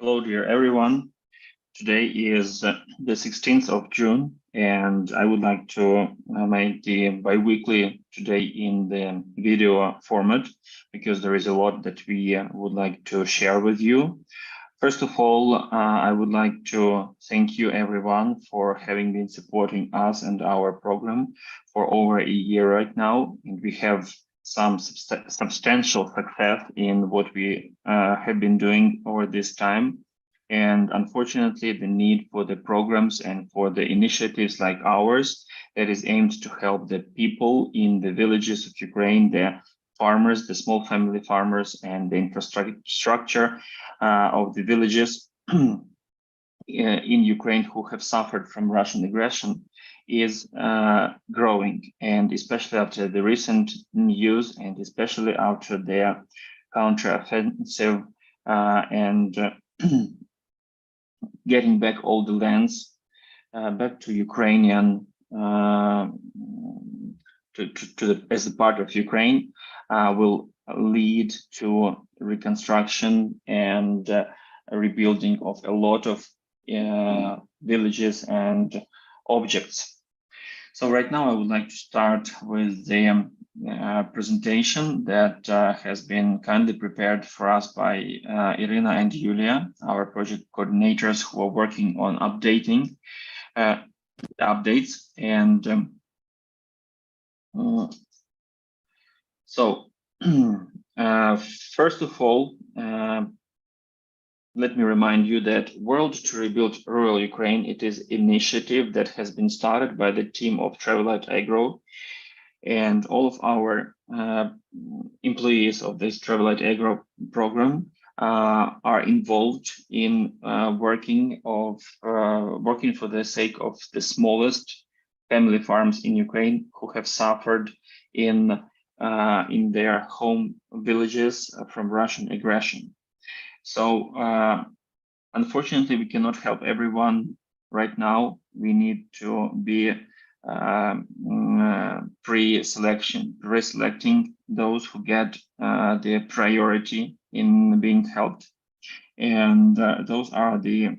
Hello, dear everyone. Today is the 16th of June, and I would like to make the bi-weekly today in the video format because there is a lot that we would like to share with you. First of all, I would like to thank you everyone for having been supporting us and our program for over a year right now, and we have some substantial success in what we have been doing over this time. And unfortunately, the need for the programs and for the initiatives like ours that is aimed to help the people in the villages of Ukraine, the farmers, the small family farmers, and the infrastructure of the villages in Ukraine who have suffered from Russian aggression is growing, and especially after the recent news, and especially after their counteroffensive and getting back all the lands back to Ukrainian as a part of Ukraine will lead to reconstruction and rebuilding of a lot of villages and objects. So right now I would like to start with the presentation that has been kindly prepared for us by Irina and Yulia, our project coordinators who are working on updating updates. And so first of all, let me remind you that World to Rebuild Rural Ukraine, it is initiative that has been started by the team of WRRU, and all of our employees of this WRRU program are involved in working for the sake of the smallest family farms in Ukraine who have suffered in their home villages from Russian aggression. So unfortunately, we cannot help everyone right now. We need to be pre-selecting those who get the priority in being helped, and those are the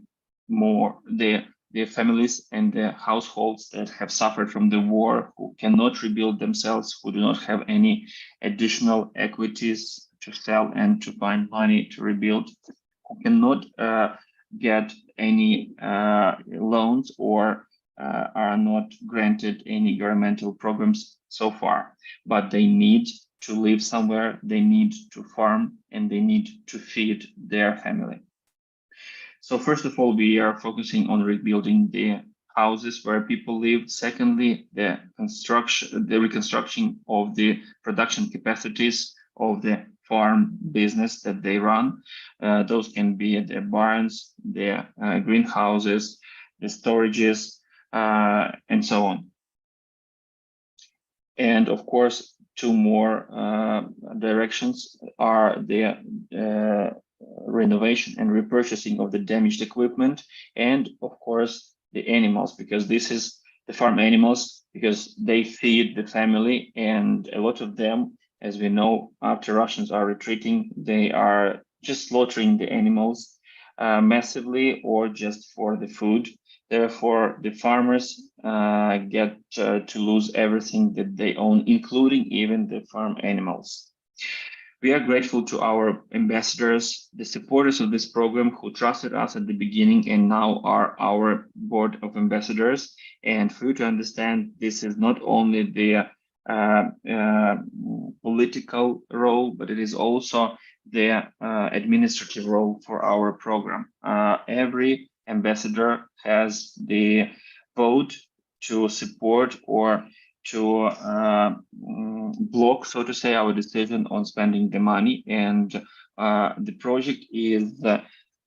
families and the households that have suffered from the war, who cannot rebuild themselves, who do not have any additional equities to sell and to find money to rebuild, who cannot get any loans or are not granted any governmental programs so far, but they need to live somewhere, they need to farm, and they need to feed their family. So first of all, we are focusing on rebuilding the houses where people live. Secondly, the reconstruction of the production capacities of the farm business that they run. Those can be the barns, the greenhouses, the storages, and so on. And of course, two more directions are the renovation and repurchasing of the damaged equipment, and of course the animals, because this is the farm animals, because they feed the family, and a lot of them, as we know, after Russians are retreating, they are just slaughtering the animals massively or just for the food. Therefore, the farmers get to lose everything that they own, including even the farm animals. We are grateful to our ambassadors, the supporters of this program who trusted us at the beginning and now are our board of ambassadors. And for you to understand, this is not only the political role, but it is also the administrative role for our program. Every ambassador has the vote to support or to block, so to say, our decision on spending the money. And the project is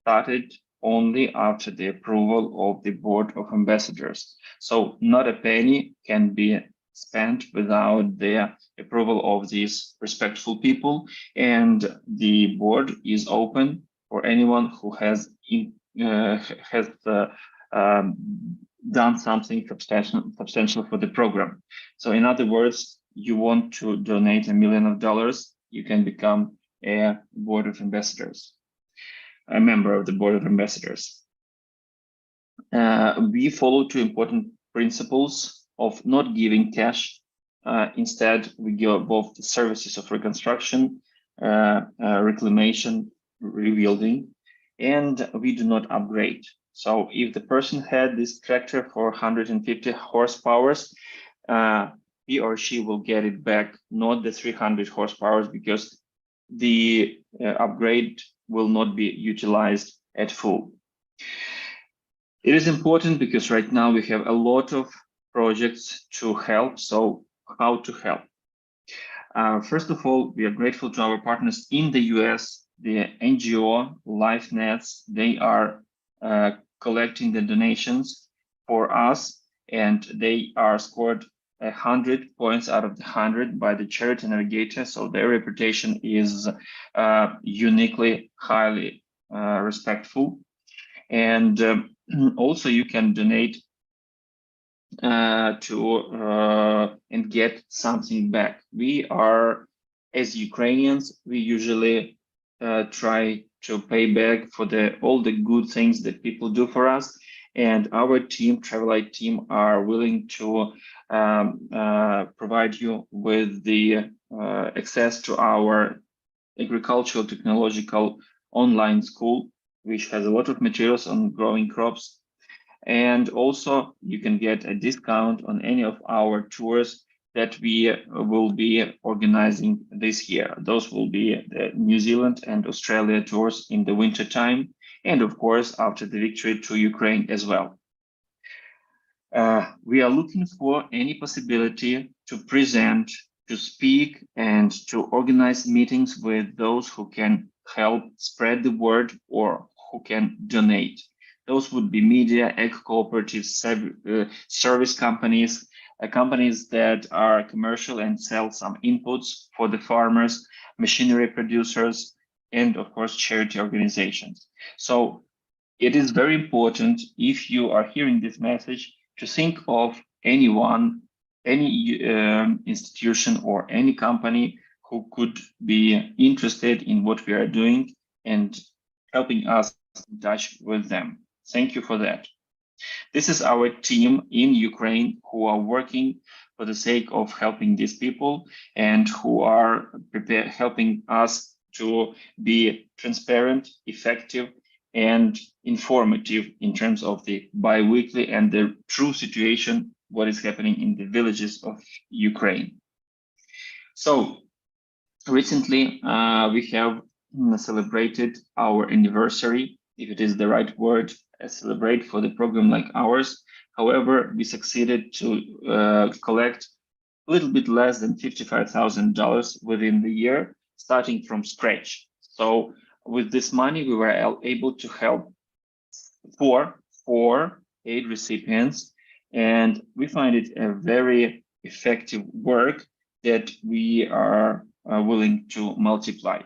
started only after the approval of the board of ambassadors. So not a penny can be spent without the approval of these respectful people. And the board is open for anyone who has done something substantial for the program. So in other words, you want to donate $1 million, you can become a board of ambassadors. a member of the board of ambassadors. We follow two important principles of not giving cash. Instead, we give both the services of reconstruction, reclamation, rebuilding, and we do not upgrade. So if the person had this tractor for 150 horsepower, he or she will get it back, not the 300 horsepower, because the upgrade will not be utilized at full. It is important because right now we have a lot of projects to help. So how to help? First of all, we are grateful to our partners in the US, the NGO LifeNets. They are collecting the donations for us, and they are scored 100 points out of the 100 by the Charity Navigator. So their reputation is uniquely highly respectful. And also you can donate and get something back. We are, as Ukrainians, we usually try to pay back for all the good things that people do for us. And our team, Travelite team, are willing to provide you with the access to our agricultural technological online school, which has a lot of materials on growing crops. And also you can get a discount on any of our tours that we will be organizing this year. Those will be the New Zealand and Australia tours in the winter time, and of course, after the victory, to Ukraine as well. We are looking for any possibility to present, to speak, and to organize meetings with those who can help spread the word or who can donate. Those would be media, ag cooperatives, service companies, companies that are commercial and sell some inputs for the farmers, machinery producers, and of course, charity organizations. So it is very important, if you are hearing this message, to think of anyone, any institution or any company who could be interested in what we are doing and helping us in touch with them. Thank you for that. This is our team in Ukraine who are working for the sake of helping these people and who are helping us to be transparent, effective, and informative in terms of the bi-weekly and the true situation, what is happening in the villages of Ukraine. So recently we have celebrated our anniversary, if it is the right word, celebrate for the program like ours. However, we succeeded to collect a little bit less than $55,000 within the year, starting from scratch. So with this money, we were able to help four aid recipients, and we find it a very effective work that we are willing to multiply.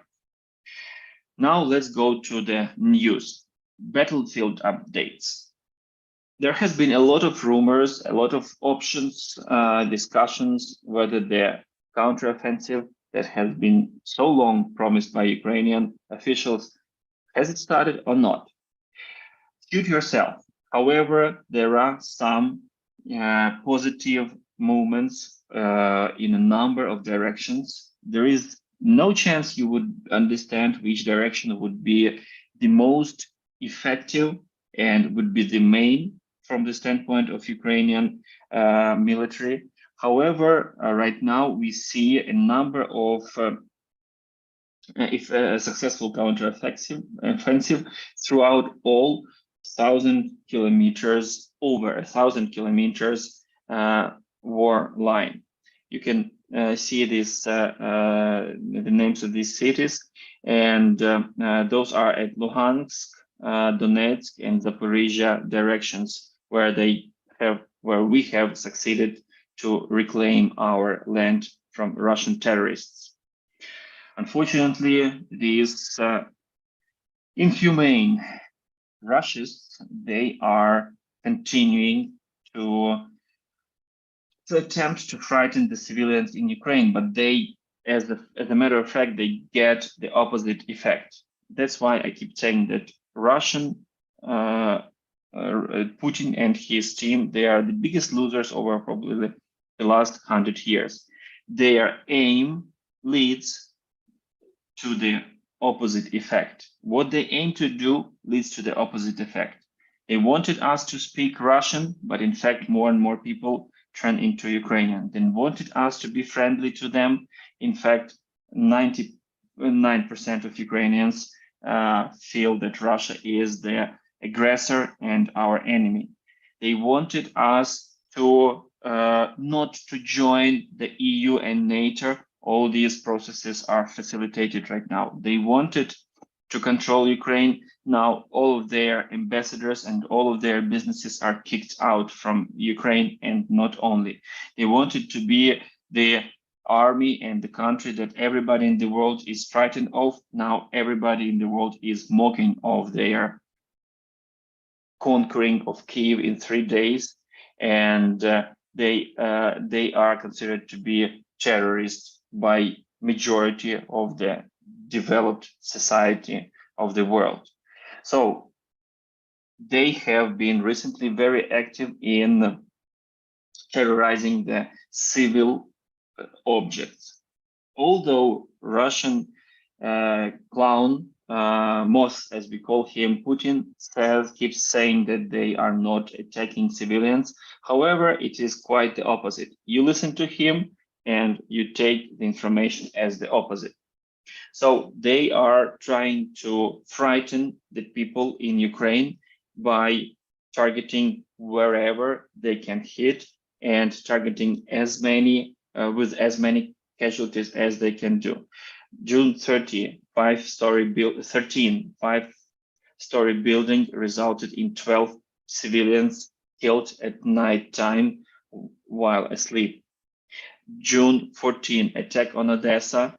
Now let's go to the news. Battlefield updates. There has been a lot of rumors, a lot of options, discussions, whether the counteroffensive that has been so long promised by Ukrainian officials, has it started or not? Suit yourself. However, there are some positive movements in a number of directions. There is no chance you would understand which direction would be the most effective and would be the main from the standpoint of Ukrainian military. However, right now we see a number of if a successful counter-offensive throughout all 1,000 kilometers, over 1,000 kilometers war line. You can see this, the names of these cities, and those are at Luhansk, Donetsk, and Zaporizhia directions, where we have succeeded to reclaim our land from Russian terrorists. Unfortunately, these inhumane Russians, they are continuing to attempt to frighten the civilians in Ukraine, but they, as a matter of fact, they get the opposite effect. that's why I keep saying that Russian Putin and his team, they are the biggest losers over probably the last 100 years. Their aim leads to the opposite effect. What they aim to do leads to the opposite effect. They wanted us to speak Russian, but in fact, more and more people turn into Ukrainian. They wanted us to be friendly to them. In fact, 99% of Ukrainians feel that Russia is the aggressor and our enemy. They wanted us to not to join the EU and NATO. All these processes are facilitated right now. They wanted to control Ukraine. Now all of their ambassadors and all of their businesses are kicked out from Ukraine, and not only. They wanted to be the army and the country that everybody in the world is frightened of. Now everybody in the world is mocking of their conquering of Kiev in 3 days, and they are considered to be terrorists by majority of the developed society of the world. So they have been recently very active in terrorizing the civil objects. Although Russian clown Moss, as we call him, Putin keeps saying that they are not attacking civilians. However, it is quite the opposite. You listen to him and you take the information as the opposite. So they are trying to frighten the people in Ukraine by targeting wherever they can hit and targeting as many with as many casualties as they can do. June 30, 13 5-story building resulted in 12 civilians killed at night time while asleep. June 14, attack on Odessa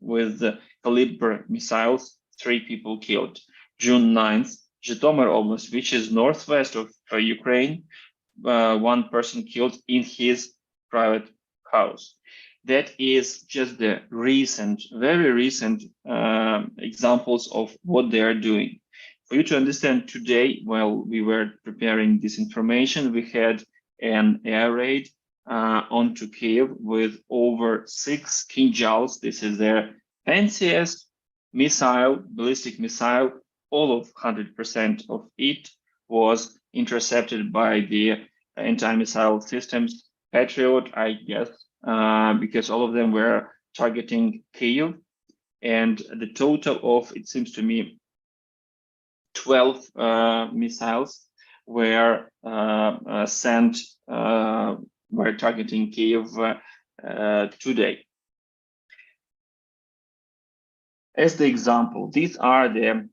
with caliber missiles, 3 people killed. June 9th, Zhytomyr Oblast, which is northwest of Ukraine, 1 person killed in his private house. That is just the recent, very recent examples of what they are doing. For you to understand, today, while we were preparing this information, we had an air raid onto Kiev with over 6 Kinjals. This is their fanciest missile, ballistic missile. All of 100% of it was intercepted by the anti-missile systems Patriot, I guess, because all of them were targeting Kyiv, and the total of, it seems to me, 12 missiles were sent, were targeting Kyiv today. As the example, these are the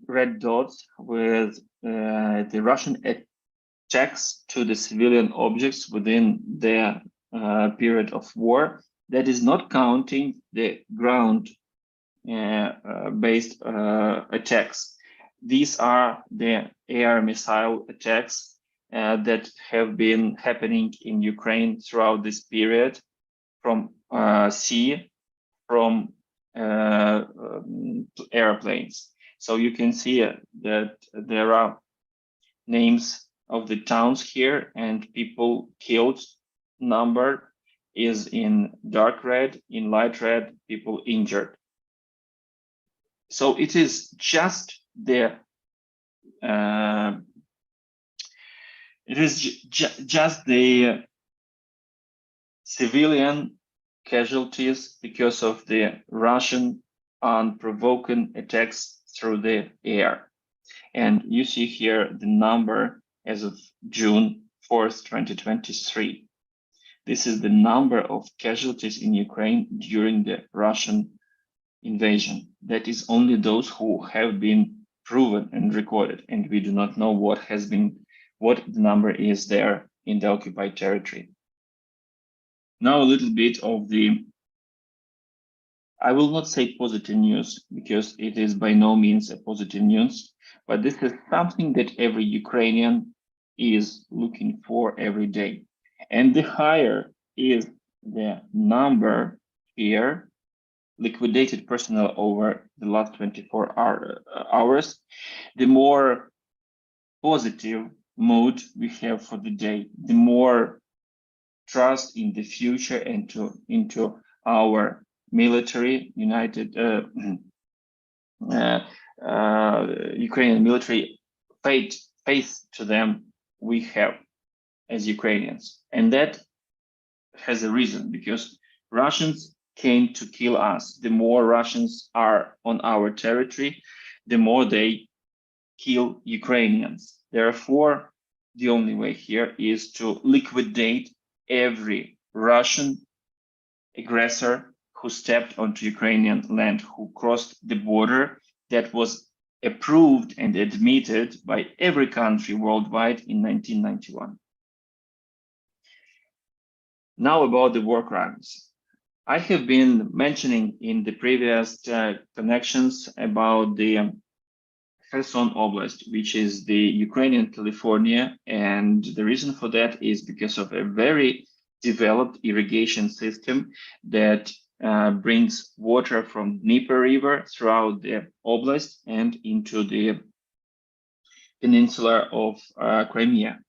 red dots with the Russian attacks to the civilian objects within the period of war. That is not counting the ground based attacks. These are the air missile attacks that have been happening in Ukraine throughout this period, from sea, from airplanes. So you can see that there are names of the towns here, and people killed number is in dark red, in light red, people injured. So it is just the just the civilian casualties because of the Russian unprovoked attacks through the air. And you see here the number as of June 4th, 2023. This is the number of casualties in Ukraine during the Russian invasion. That is only those who have been proven and recorded, and we do not know what the number is there in the occupied territory. Now a little bit of the, I will not say positive news, because it is by no means a positive news, but this is something that every Ukrainian is looking for every day. And the higher is the number here, liquidated personnel over the last 24 hours, the more positive mood we have for the day, the more trust in the future and into our military, Ukrainian military faith to them we have as Ukrainians. And that has a reason, because Russians came to kill us. The more Russians are on our territory, the more they kill Ukrainians. Therefore, the only way here is to liquidate every Russian aggressor who stepped onto Ukrainian land, who crossed the border that was approved and admitted by every country worldwide in 1991. Now about the war crimes. I have been mentioning in the previous connections about the Kherson Oblast, which is the Ukrainian California, and the reason for that is because of a very developed irrigation system that brings water from Dnieper River throughout the oblast and into the peninsula of Crimea.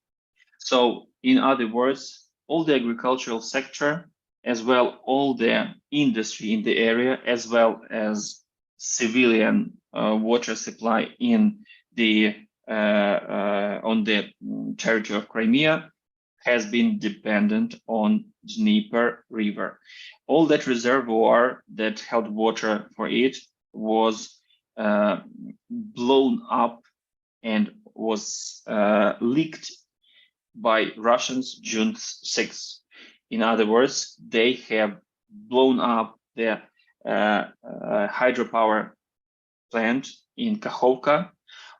So, in other words, all the agricultural sector, as well all the industry in the area, as well as civilian water supply in the on the territory of Crimea, has been dependent on Dnieper River. All that reservoir that held water for it was blown up and was leaked by Russians June 6th. In other words, they have blown up the hydropower plant in Kakhovka,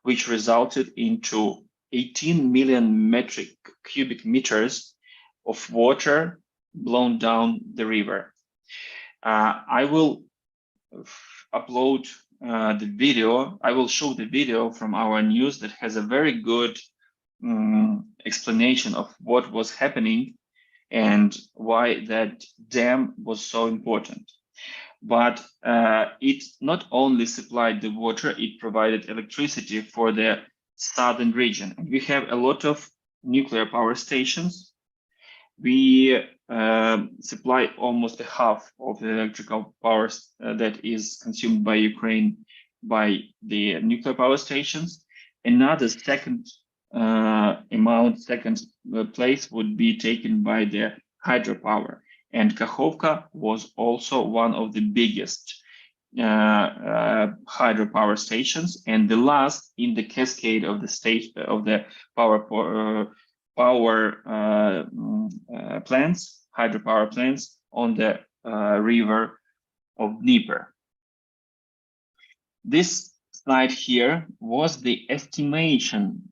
which resulted into 18 million metric cubic meters of water blown down the river. I will upload the video. I will show the video from our news that has a very good explanation of what was happening and why that dam was so important. But it not only supplied the water, it provided electricity for the southern region. And we have a lot of nuclear power stations. We supply almost a half of the electrical power that is consumed by Ukraine by the nuclear power stations. Another second place would be taken by the hydropower. And Kakhovka was also one of the biggest hydropower stations, and the last in the cascade of the state of the plants, hydropower plants on the river of Dnieper. This slide here was the estimation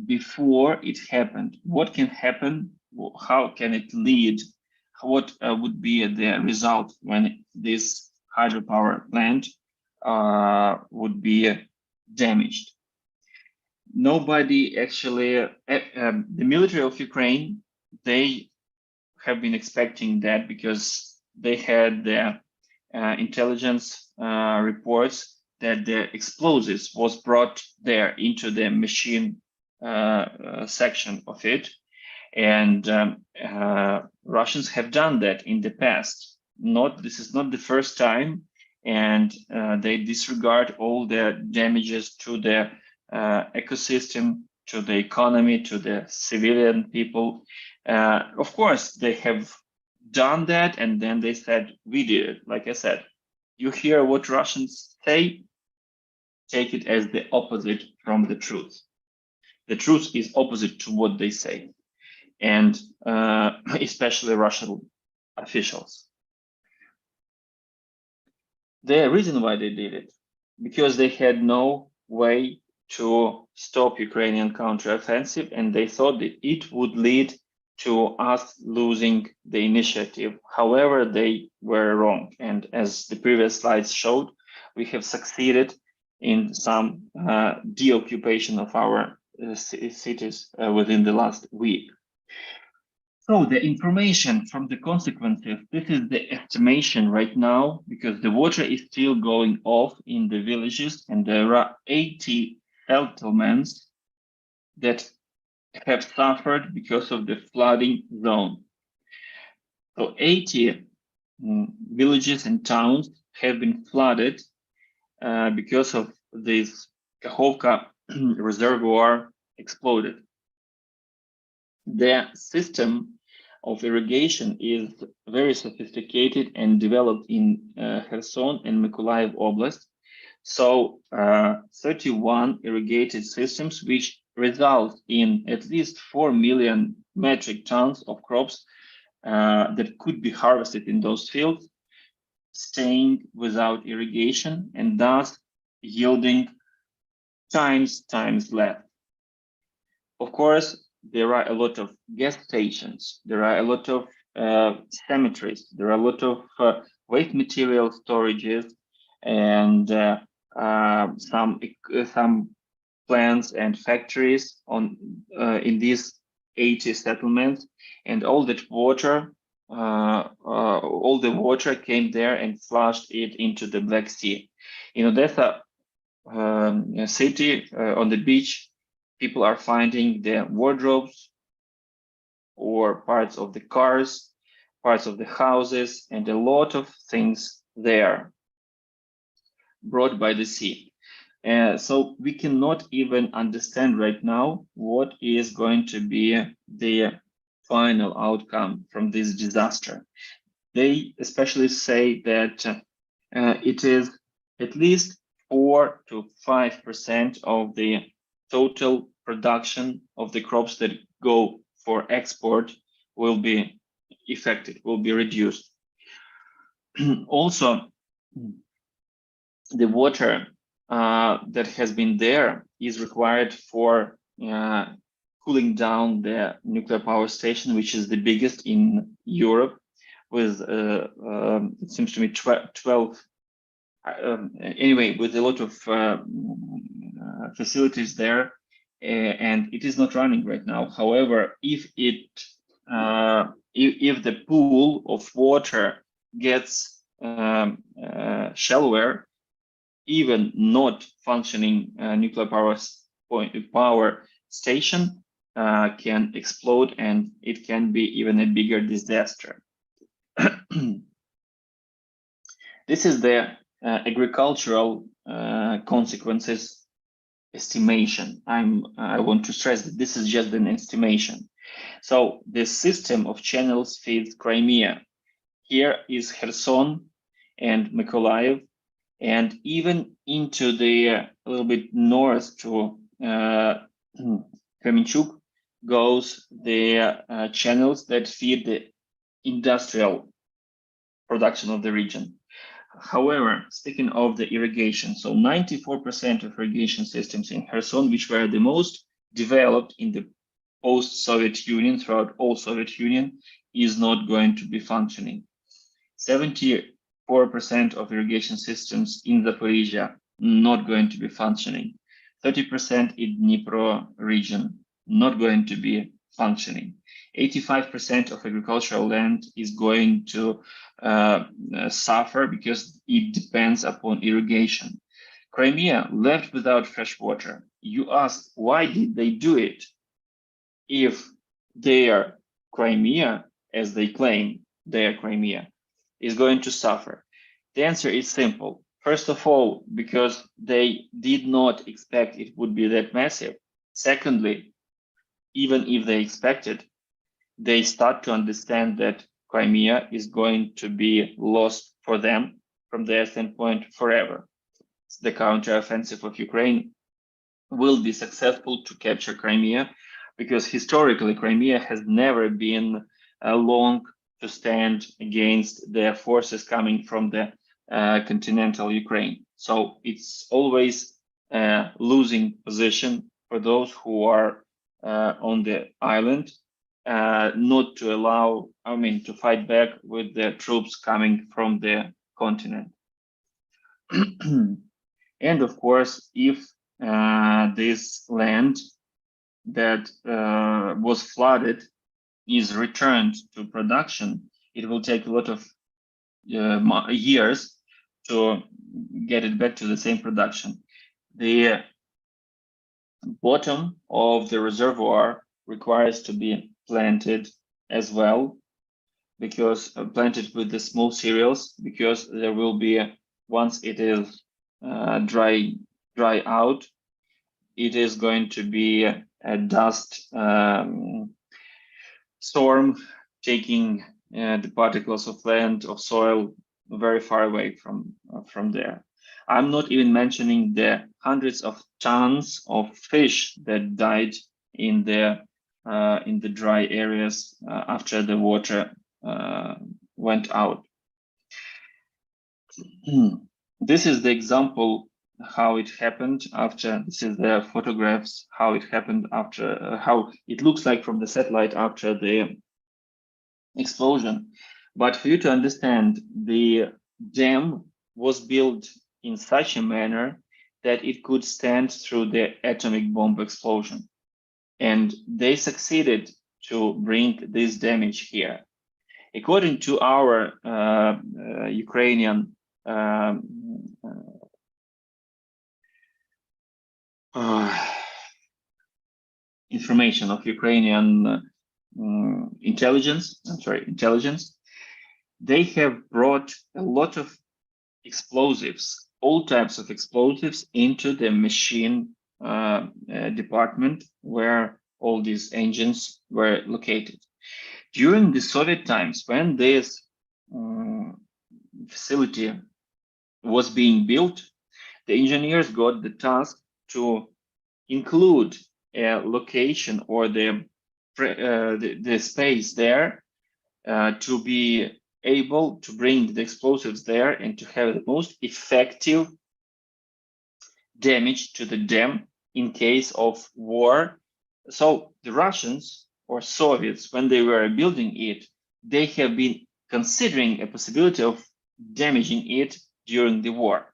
before it happened. What can happen? How can it lead? What would be the result when this hydropower plant would be damaged? Nobody actually, the military of Ukraine, they have been expecting that because they had the intelligence reports that the explosives was brought there into the machine section of it. And Russians have done that in the past. This is not the first time, and they disregard all the damages to the ecosystem, to the economy, to the civilian people. Of course, they have done that, and then they said, we did it. Like I said, you hear what Russians say, take it as the opposite from the truth. The truth is opposite to what they say, and especially Russian officials. The reason why they did it, because they had no way to stop Ukrainian counteroffensive, and they thought that it would lead to us losing the initiative. However, they were wrong, and as the previous slides showed, we have succeeded in some deoccupation of our cities within the last week. So the information from the consequences, this is the estimation right now, because the water is still going off in the villages, and there are 80 settlements that have suffered because of the flooding zone. So 80 villages and towns have been flooded because of this Kakhovka reservoir exploded. The system of irrigation is very sophisticated and developed in Kherson and Mykolaiv Oblast. So 31 irrigated systems, which result in at least 4 million metric tons of crops that could be harvested in those fields, staying without irrigation and thus yielding times less. Of course, there are a lot of gas stations, there are a lot of cemeteries, there are a lot of waste material storages, and some plants and factories on in these 80 settlements, and all that water, all the water came there and flushed it into the Black Sea. In Odessa city, on the beach, people are finding their wardrobes or parts of the cars, parts of the houses, and a lot of things there brought by the sea. So we cannot even understand right now what is going to be the final outcome from this disaster. They especially say that it is at least 4 to 5% of the total production of the crops that go for export will be affected, will be reduced. Also, the water that has been there is required for cooling down the nuclear power station, which is the biggest in Europe, with it seems to me 12 anyway, with a lot of facilities there, and it is not running right now. However, if the pool of water gets shallower, even not functioning nuclear power station can explode, and it can be even a bigger disaster. This is the agricultural consequences estimation. I want to stress that this is just an estimation. So the system of channels feeds Crimea. Here is Kherson and Mykolaiv, and even into the a little bit north to Kremenchuk goes the channels that feed the industrial production of the region. However, speaking of the irrigation, so 94% of irrigation systems in Kherson, which were the most developed in the post-Soviet Union, throughout all Soviet Union, is not going to be functioning. 74% of irrigation systems in Zaporizhia not going to be functioning. 30% in Dnipro region not going to be functioning. 85% of agricultural land is going to suffer because it depends upon irrigation. Crimea left without fresh water. You ask, why did they do it? If their Crimea, as they claim, their Crimea, is going to suffer? The answer is simple. First of all, because they did not expect it would be that massive. Secondly, even if they expected, they start to understand that Crimea is going to be lost for them from their standpoint forever. The counteroffensive of Ukraine will be successful to capture Crimea, because historically Crimea has never been long to stand against the forces coming from the continental Ukraine. So it's always a losing position for those who are on the island, not to allow, to fight back with the troops coming from the continent. And of course, if this land that was flooded is returned to production, it will take a lot of years to get it back to the same production. The bottom of the reservoir requires to be planted as well, because planted with the small cereals, because there will be, once it is dry out, it is going to be a dust storm, taking the particles of land, of soil, very far away from there. I'm not even mentioning the hundreds of tons of fish that died in the dry areas after the water went out. This is the example how it happened after. This is the photographs how it happened after, how it looks like from the satellite after the explosion. But for you to understand, the dam was built in such a manner that it could stand through the atomic bomb explosion. And they succeeded to bring this damage here. According to our Ukrainian information of Ukrainian intelligence, they have brought a lot of explosives, all types of explosives, into the machine department where all these engines were located. During the Soviet times, when this facility was being built, the engineers got the task to include a location or the space there to be able to bring the explosives there and to have the most effective damage to the dam in case of war. So the Russians or Soviets, when they were building it, they have been considering a possibility of damaging it during the war.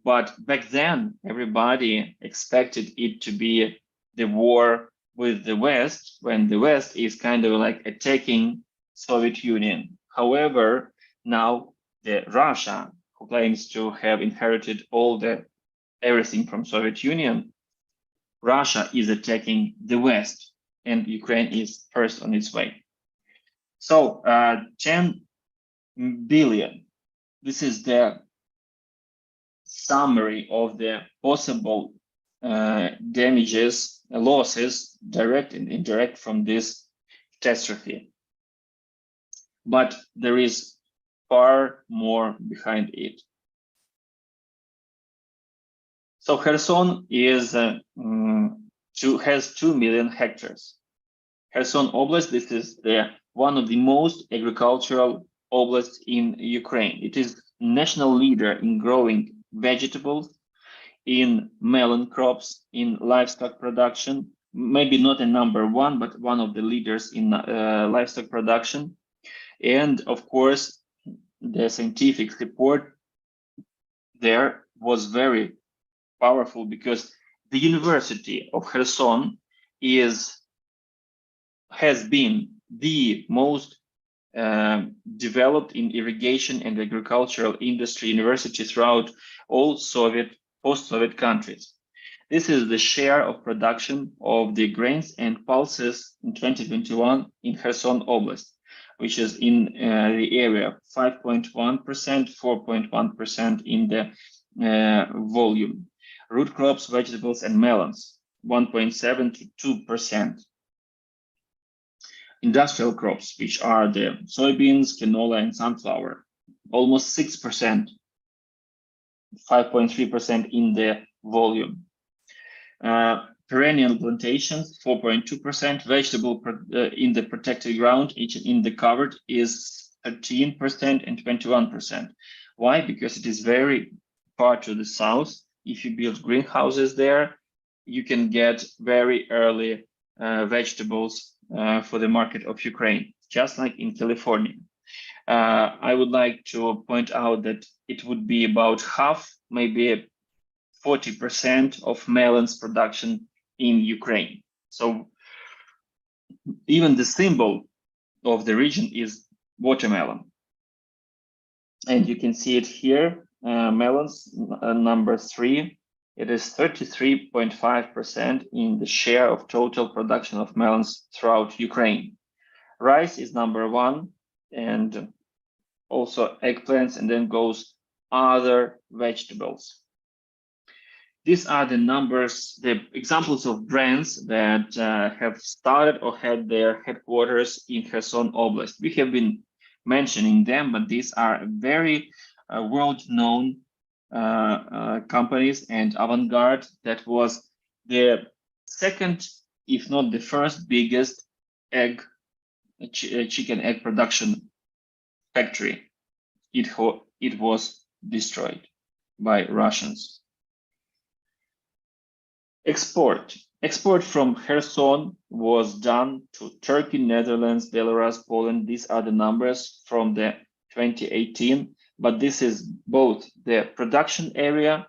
But back then, everybody expected it to be the war with the West, when the West is kind of like attacking Soviet Union. However, now the Russia, who claims to have inherited everything from Soviet Union, Russia is attacking the West, and Ukraine is first on its way. So 10 billion. This is the summary of the possible damages, losses, direct and indirect, from this catastrophe. But there is far more behind it. So Kherson has 2 million hectares. Kherson Oblast, this is one of the most agricultural oblasts in Ukraine. It is national leader in growing vegetables, in melon crops, in livestock production, maybe not a number one, but one of the leaders in livestock production. And of course, the scientific support there was very powerful, because the University of Kherson has been the most developed in irrigation and agricultural industry university throughout all post-Soviet countries. This is the share of production of the grains and pulses in 2021 in Kherson Oblast, which is in the area 5.1%, 4.1% in the volume. Root crops, vegetables, and melons, 1.7 to 2%. Industrial crops, which are the soybeans, canola, and sunflower, almost 6%, 5.3% in the volume. Perennial plantations, 4.2%. Vegetable in the protected ground, each in the covered, is 13% and 21%. Why? Because it is very far to the south. If you build greenhouses there, you can get very early vegetables for the market of Ukraine, just like in California. I would like to point out that it would be about half, maybe 40% of melons production in Ukraine. So even the symbol of the region is watermelon. And you can see it here, melons number 3. It is 33.5% in the share of total production of melons throughout Ukraine. Rice is number 1, and also eggplants, and then goes other vegetables. These are the numbers, the examples of brands that have started or had their headquarters in Kherson Oblast. We have been mentioning them, but these are very world-known companies, and Avantgarde, that was the second, if not the first biggest chicken egg production factory. It was destroyed by Russians. Export from Kherson was done to Turkey, Netherlands, Belarus, Poland. These are the numbers from the 2018, but this is both the production area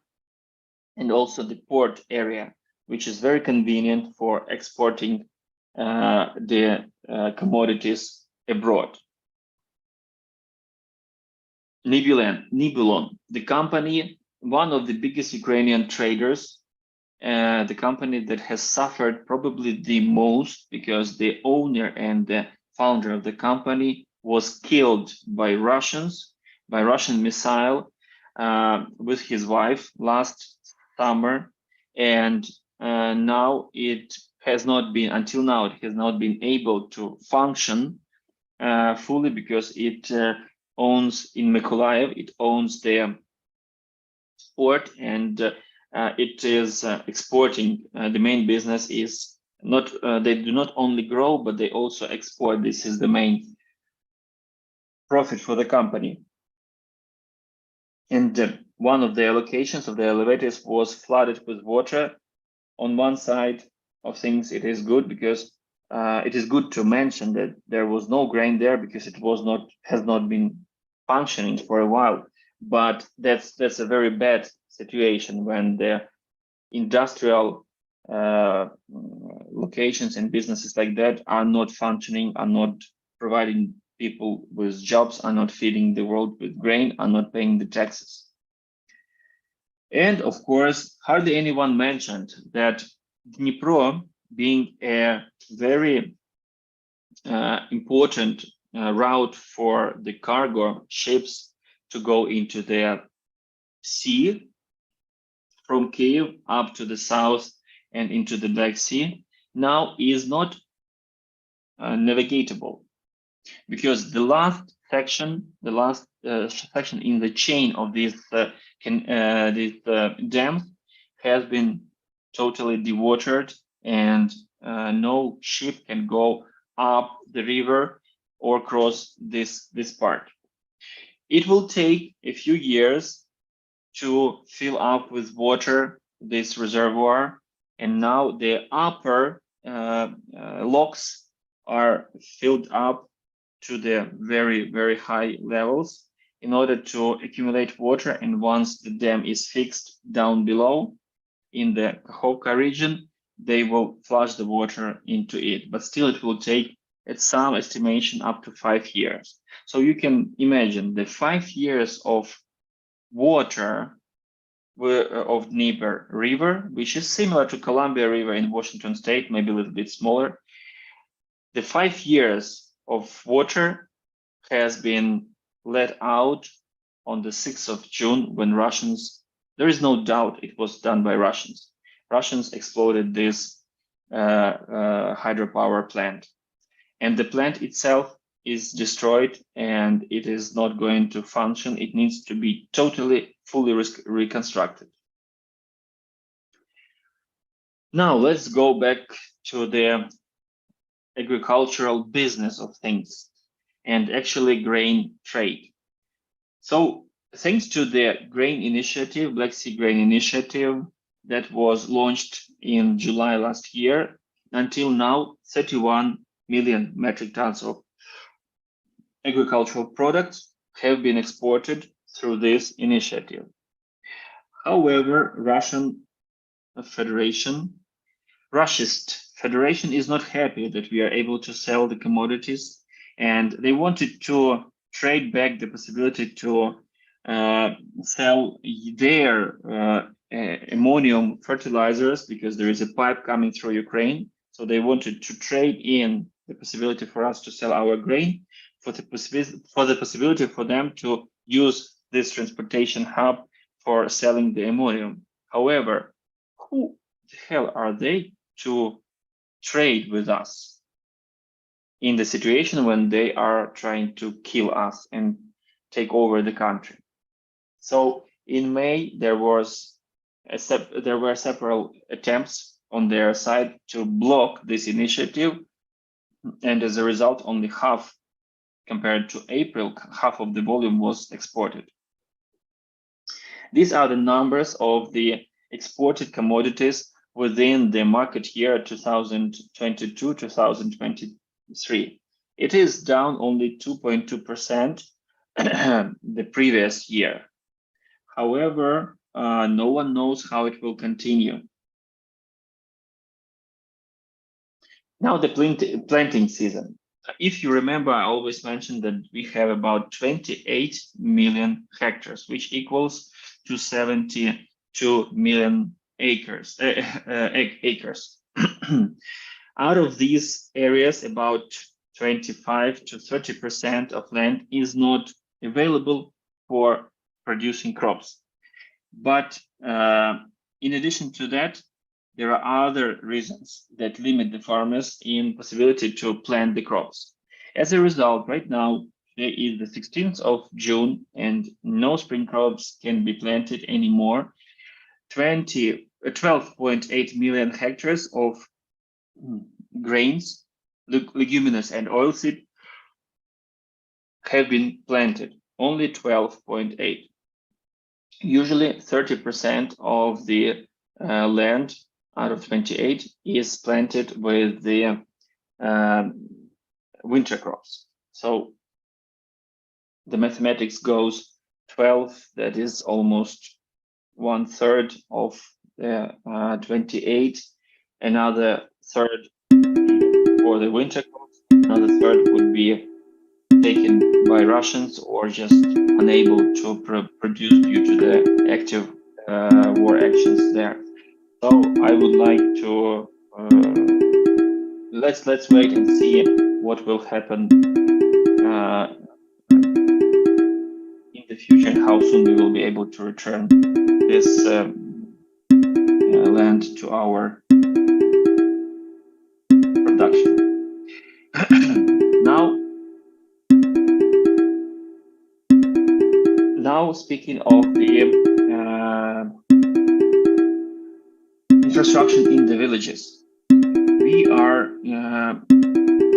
and also the port area, which is very convenient for exporting the commodities abroad. Nibulon, the company, one of the biggest Ukrainian traders, the company that has suffered probably the most, because the owner and the founder of the company was killed by Russian missile with his wife last summer, and now it has not been, until now, it has not been able to function fully, because it owns in Mykolaiv, it owns the port, and it is exporting. The main business is not, they do not only grow, but they also export. This is the main profit for the company. And one of the locations of the elevators was flooded with water. On one side of things, it is good, because it is good to mention that there was no grain there, because it has not been functioning for a while. But that's a very bad situation when the industrial locations and businesses like that are not functioning, are not providing people with jobs, are not feeding the world with grain, are not paying the taxes. And of course, hardly anyone mentioned that Dnipro, being a very important route for the cargo ships to go into the sea from Kiev up to the south and into the Black Sea, now is not navigatable, because the last section in the chain of these dams has been totally dewatered, and no ship can go up the river or cross this part. It will take a few years to fill up with water this reservoir, and now the upper locks are filled up to the very, very high levels in order to accumulate water. And once the dam is fixed down below in the Kakhovka region, they will flush the water into it. But still, it will take, at some estimation, up to 5 years. So you can imagine the 5 years of water of Dnieper River, which is similar to Columbia River in Washington State, maybe a little bit smaller. The 5 years of water has been let out on the 6th of June when Russians, there is no doubt it was done by Russians. Russians exploded this hydropower plant, and the plant itself is destroyed, and it is not going to function. It needs to be totally, fully reconstructed. Now let's go back to the agricultural business of things, and actually grain trade. So thanks to the grain initiative, Black Sea Grain Initiative, that was launched in July last year, until now, 31 million metric tons of agricultural products have been exported through this initiative. However, Russian Federation is not happy that we are able to sell the commodities, and they wanted to trade back the possibility to sell their ammonium fertilizers, because there is a pipe coming through Ukraine. So they wanted to trade in the possibility for us to sell our grain for the possibility for them to use this transportation hub for selling the ammonium. However, who the hell are they to trade with us in the situation when they are trying to kill us and take over the country? So in May, there were several attempts on their side to block this initiative, and as a result, only half, compared to April, half of the volume was exported. These are the numbers of the exported commodities within the market year 2022-2023. It is down only 2.2% the previous year. However, no one knows how it will continue. Now the planting season. If you remember, I always mentioned that we have about 28 million hectares, which equals to 72 million acres. Out of these areas, about 25 to 30% of land is not available for producing crops. But in addition to that, there are other reasons that limit the farmers in possibility to plant the crops. As a result, right now, today is the 16th of June and no spring crops can be planted anymore. 12.8 million hectares of grains, leguminous and oilseed have been planted, only 12.8. Usually 30% of the land out of 28 is planted with the winter crops. So the mathematics goes 12, that is almost 1/3 of the 28, another third for the winter crops, another third would be taken by Russians or just unable to produce due to the active war actions there. So I would like to let's wait and see what will happen in the future and how soon we will be able to return this land to our production. Now speaking of the infrastructure in the villages, we are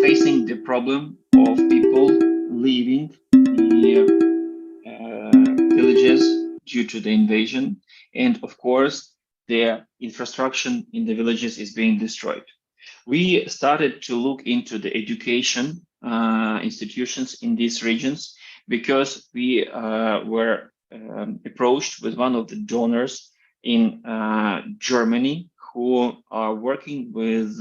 facing the problem of people leaving the villages due to the invasion, and of course the infrastructure in the villages is being destroyed. We started to look into the education institutions in these regions because we were approached with one of the donors in Germany who are working with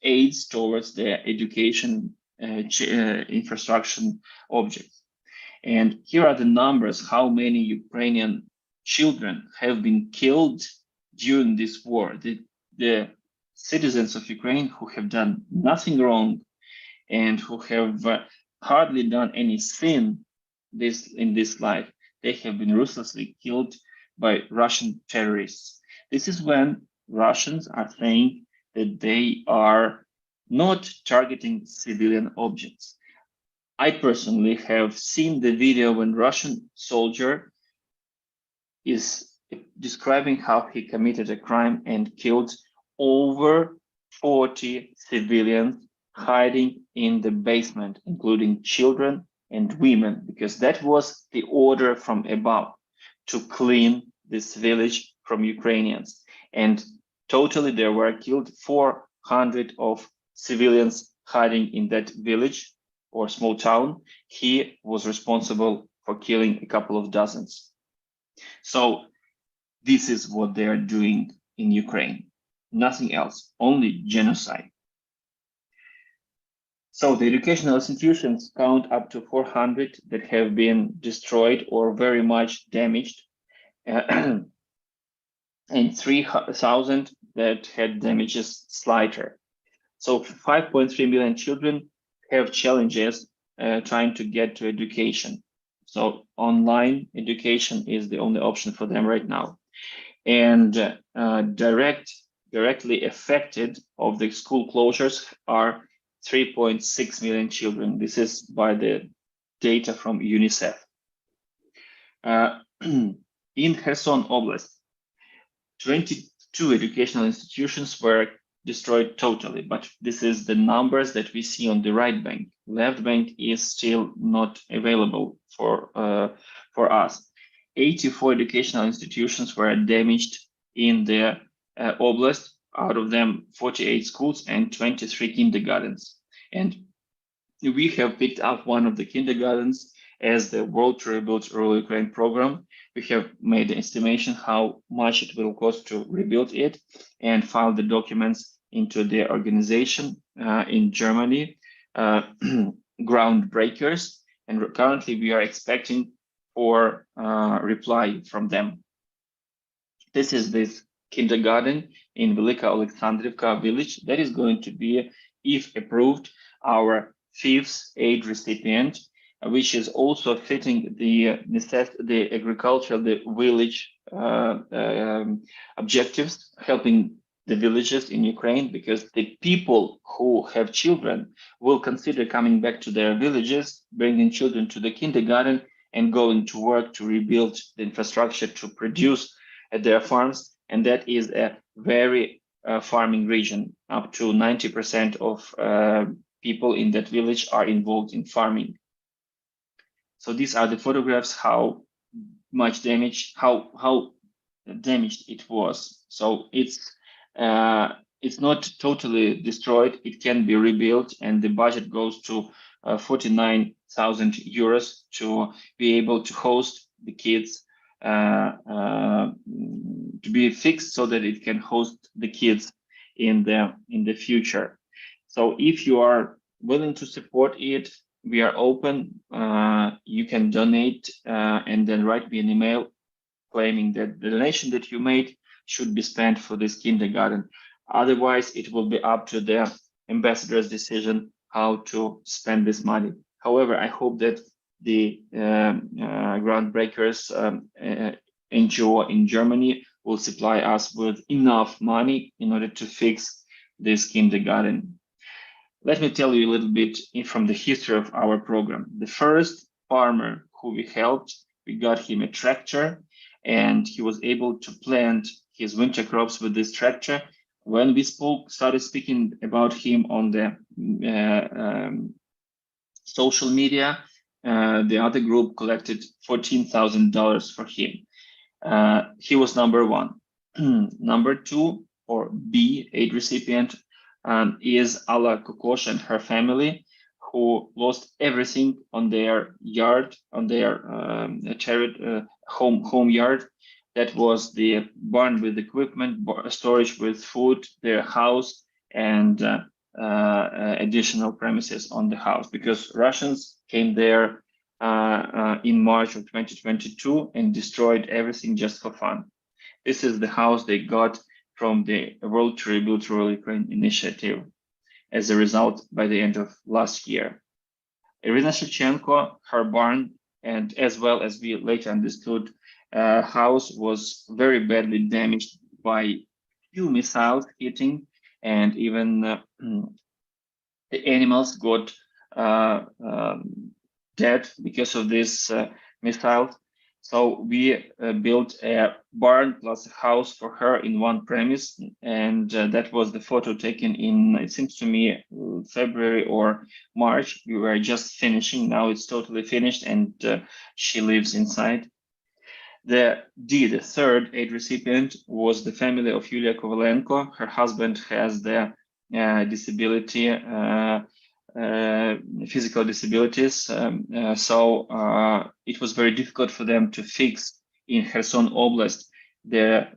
aids towards the education infrastructure objects. And here are the numbers, how many Ukrainian children have been killed during this war. The citizens of Ukraine who have done nothing wrong and who have hardly done any sin in this life, they have been ruthlessly killed by Russian terrorists. This is when Russians are saying that they are not targeting civilian objects. I personally have seen the video when Russian soldier is describing how he committed a crime and killed over 40 civilians hiding in the basement, including children and women, because that was the order from above to clean this village from Ukrainians. And totally there were killed 400 of civilians hiding in that village or small town. He was responsible for killing a couple of dozens. So this is what they are doing in Ukraine. Nothing else, only genocide. So the educational institutions count up to 400 that have been destroyed or very much damaged, and 3,000 that had damages slighter. So 5.3 million children have challenges trying to get to education. So online education is the only option for them right now. And directly affected of the school closures are 3.6 million children. This is by the data from UNICEF. In Kherson Oblast, 22 educational institutions were destroyed totally, but this is the numbers that we see on the right bank. Left bank is still not available for us. 84 educational institutions were damaged in the oblast, out of them 48 schools and 23 kindergartens. And we have picked up one of the kindergartens as the WRRU Rural Ukraine program. We have made the estimation how much it will cost to rebuild it and filed the documents into the organization in Germany, groundbreakers. And currently we are expecting for reply from them. This is this kindergarten in Velika Alexandrivka village that is going to be, if approved, our fifth aid recipient, which is also fitting the agricultural, the village objectives, helping the villages in Ukraine, because the people who have children will consider coming back to their villages, bringing children to the kindergarten, and going to work to rebuild the infrastructure to produce at their farms. And that is a very farming region. Up to 90% of people in that village are involved in farming. So these are the photographs, how much damage, how damaged it was. So it's not totally destroyed. It can be rebuilt, and the budget goes to 49,000 euros to be able to host the kids, to be fixed so that it can host the kids in the future. So if you are willing to support it, we are open. You can donate and then write me an email claiming that the donation that you made should be spent for this kindergarten. Otherwise, it will be up to the ambassador's decision how to spend this money. However, I hope that the groundbreakers NGO in Germany will supply us with enough money in order to fix this kindergarten. Let me tell you a little bit from the history of our program. The first farmer who we helped, we got him a tractor, and he was able to plant his winter crops with this tractor. When we started speaking about him on the social media, the other group collected $14,000 for him. He was number one. Number two, or B, aid recipient, is Alla Kokosh and her family, who lost everything on their yard, on their home yard. That was the barn with equipment, storage with food, their house, and additional premises on the house, because Russians came there in March of 2022 and destroyed everything just for fun. This is the house they got from the World to Rebuild Rural Ukraine initiative as a result by the end of last year. Irina Shevchenko, her barn, and as well as we later understood, house was very badly damaged by few missiles hitting, and even the animals got dead because of this missiles. So we built a barn plus a house for her in one premise, and that was the photo taken in, it seems to me, February or March. We were just finishing. Now it's totally finished, and she lives inside. The third aid recipient, was the family of Yulia Kovalenko. Her husband has the disability, physical disabilities. So it was very difficult for them to fix in Kherson Oblast their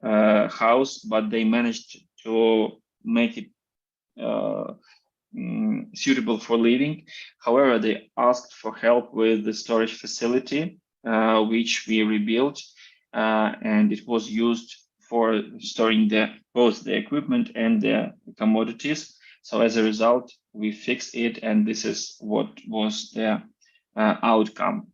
house, but they managed to make it suitable for living. However, they asked for help with the storage facility, which we rebuilt, and it was used for storing both the equipment and the commodities. So as a result, we fixed it, and this is what was the outcome.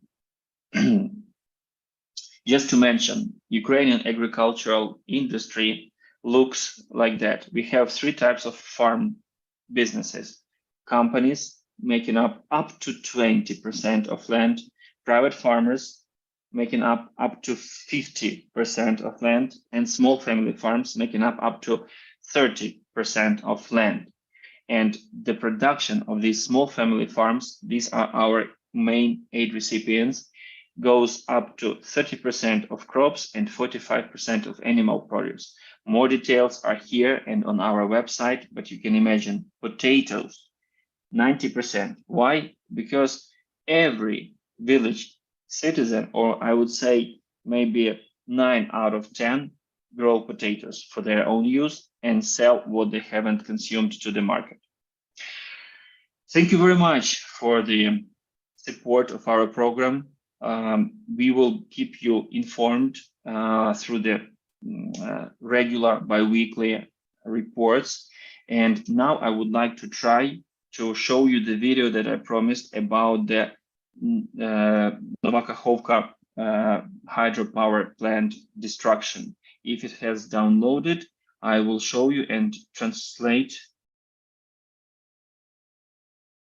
Just to mention, Ukrainian agricultural industry looks like that. We have 3 types of farm businesses: companies making up to 20% of land, private farmers making up to 50% of land, and small family farms making up to 30% of land. And the production of these small family farms, these are our main aid recipients, goes up to 30% of crops and 45% of animal produce. More details are here and on our website, but you can imagine potatoes, 90%. Why? Because every village citizen, or I would say maybe 9 out of 10, grow potatoes for their own use and sell what they haven't consumed to the market. Thank you very much for the support of our program. We will keep you informed through the regular bi-weekly reports. And now I would like to try to show you the video that I promised about the Nova Kakhovka hydropower plant destruction. If it has downloaded, I will show you and translate.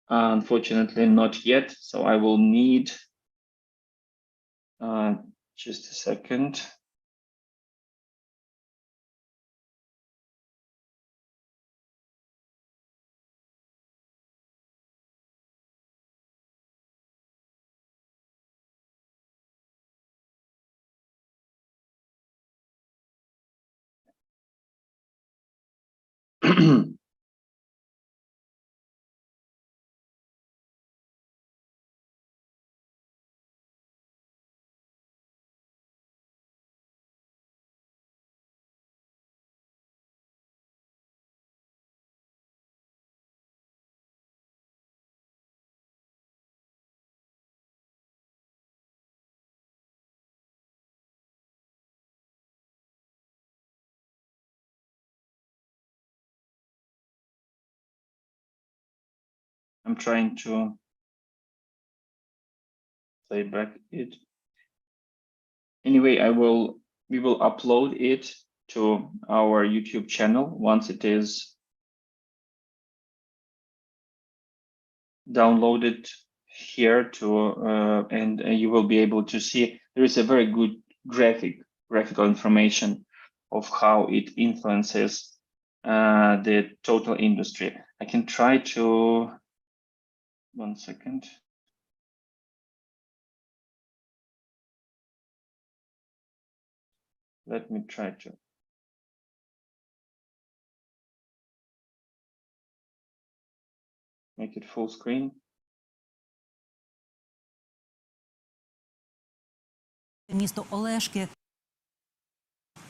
Unfortunately, not yet. So I will need just a second. I'm trying to play back it. Anyway, we will upload it to our YouTube channel once it is downloaded here and you will be able to see there is a very good graphical information of how it influences the total industry. I can try to, 1 second. Let me try to make it full screen. Місто Олешки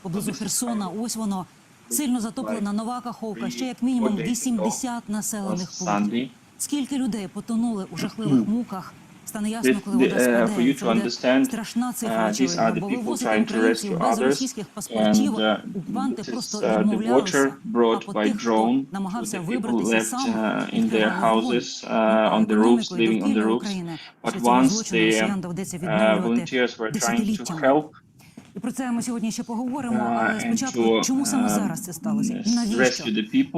поблизу Херсона. Ось воно. Сильно затоплена Нова Каховка. Ще як мінімум 80 населених пунктів. Скільки людей потонули у жахливих муках? Стане ясно, коли вода спаде. Це буде страшна цифра, очевидно, бо вивозити українців без російських паспортів окупанти просто відмовлялися, а по тих, хто намагався вибратися сам, відкривали вогонь. А економіку і довкілля України після цього злочину росіян доведеться відновлювати десятиліттями. І про це ми сьогодні ще поговоримо, але спочатку, чому саме зараз це сталося? І навіщо?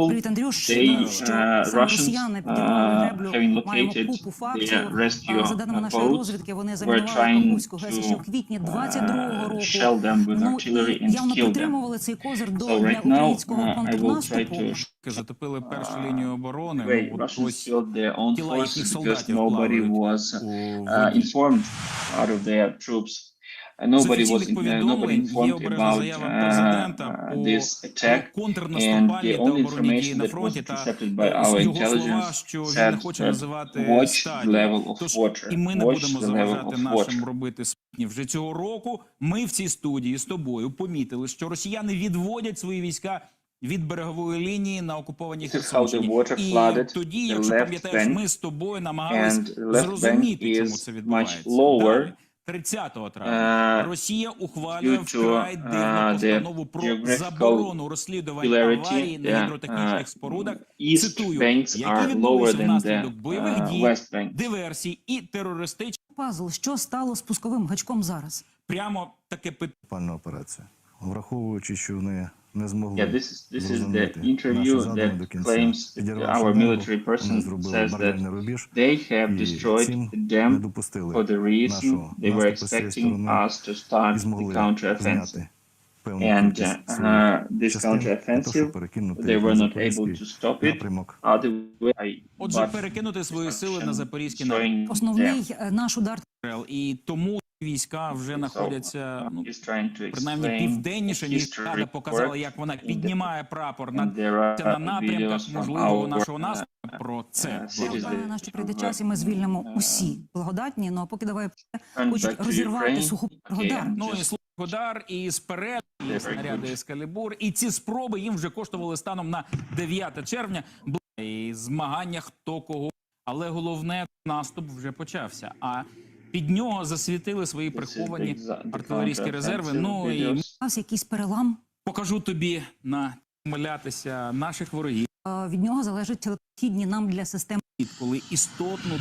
Привіт, Андрюш, що саме росіяни підірвали греблю, маємо купу фактів. За даними нашої розвідки, вони замінували Каховську ГЕС ще в квітні 22-го року. Ну і явно підтримували цей козир для українського контрнаступу. Затопили першу лінію оборони, ось тіла їхніх солдатів плавають у воді. Nobody informed about this attack, and the only information that was intercepted by our intelligence said that watch the level of water. Watch the level of water. Вже цього року ми в цій студії з тобою помітили, що росіяни відводять свої війська від берегової лінії на окупованій This is how the Херсонщині. water І flooded тоді, the якщо left пам'ятаєш, bank, ми з тобою намагались and left bank зрозуміти, чому is це much відбувається. lower Далі, 30 травня, Росія ухвалює due вкрай to дивну постанову the про geographical заборону розслідувань аварій popularity. на гідротехнічних спорудах. East Цитую, banks які are відбулись lower than внаслідок the бойових дій, west banks. диверсій і терористичних. Пазл, що стало з пусковим гачком зараз? Прямо таке питання. Пальна операція. Враховуючи, що вони не змогли Yeah, this is the зрозуміти interview наші задуми до that кінця. claims that Підірвавши our бомбу, military вони person зробили says that барельний рубіж they have і destroyed цим the не dam допустили for the reason нашого they were наступу з цієї expecting сторони us to start і the змогли counteroffensive. зняти певну And кількість своїх this частин для того, щоб counteroffensive, перекинути they їх were на not able запорізький to stop it. напрямок. Отже, But перекинути свої сили на запорізький showing напрямок. Основний наш удар І тому війська вже знаходяться, he's trying to принаймні explain південніше, ніж history Рада показала, work як вона in the- піднімає прапор and над there are на напрямках videos from можливого our, нашого наступу. Про це Я cities впевнена, що прийде час, і ми звільнимо усі благодатні. Ну а поки давай turn хочуть back to розірвати Ukraine. суху Okay, Благодар. I'm Ну і just- Слугодар, і сперед, і Very снаряди good. Ескалібур. І ці спроби їм вже коштували станом на 9 червня. І змагання хто кого. Але головне, наступ вже почався. А під нього засвітили свої This is приховані the артилерійські резерви. counteroffensive Ну і videos. Стався якийсь перелам. покажу тобі на помилятися наших ворогів, Від нього залежать необхідні нам для системи коли істотно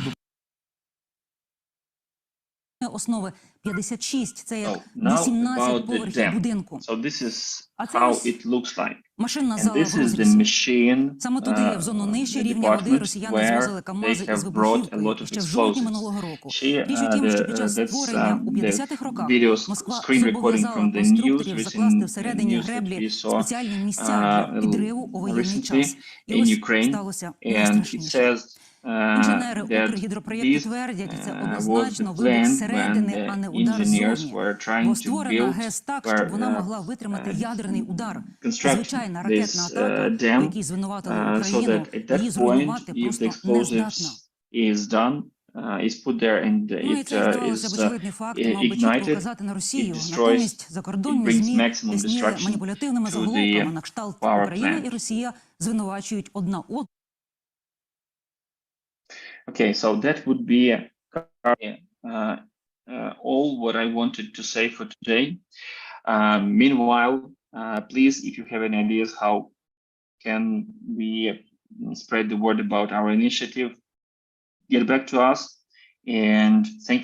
основи 56. Це як So now 18 about the поверхів dam. будинку. So this is А це how ось it looks like. Машинна And зала this в is the розрізі. machine, Саме туди, в зону нижче the рівня води, department росіяни where звозили КАМАЗи they із have brought a вибухівкою lot of ще в жовтні explosives. минулого року. She, Річ у тім, що під час that's, створення у the 50-х роках videos, Москва screen recording зобов'язала from the news конструкторів закласти recent всередині news that греблі we saw, спеціальні місця для підриву у воєнний recently час. І in ось Ukraine, сталося and it найстрашніше. says Інженери that Укргідропроєкту this твердять, це was однозначно the вибух plan when зсередини, а не the удар engineers ззовні. were trying Бо to створена build, ГЕС так, щоб вона могла витримати ядерний удар. Звичайна ракетна атака, у якій звинуватили so Україну, that at that її point, зруйнувати if the просто не здатна. explosives is done, is put there and Ну і it це, здавалося б, is очевидний факт, мав би чітко ignited, вказати на Росію. it destroys, Натомість it закордонні brings ЗМІ maximum тисніли destruction маніпулятивними to заголовками the на кшталт power Україна plant. і Росія звинувачують одна одну. Okay, so that would be all what I wanted to say for today. Meanwhile, please, if you have any ideas how can we spread the word about our initiative, get back to us, and thank you.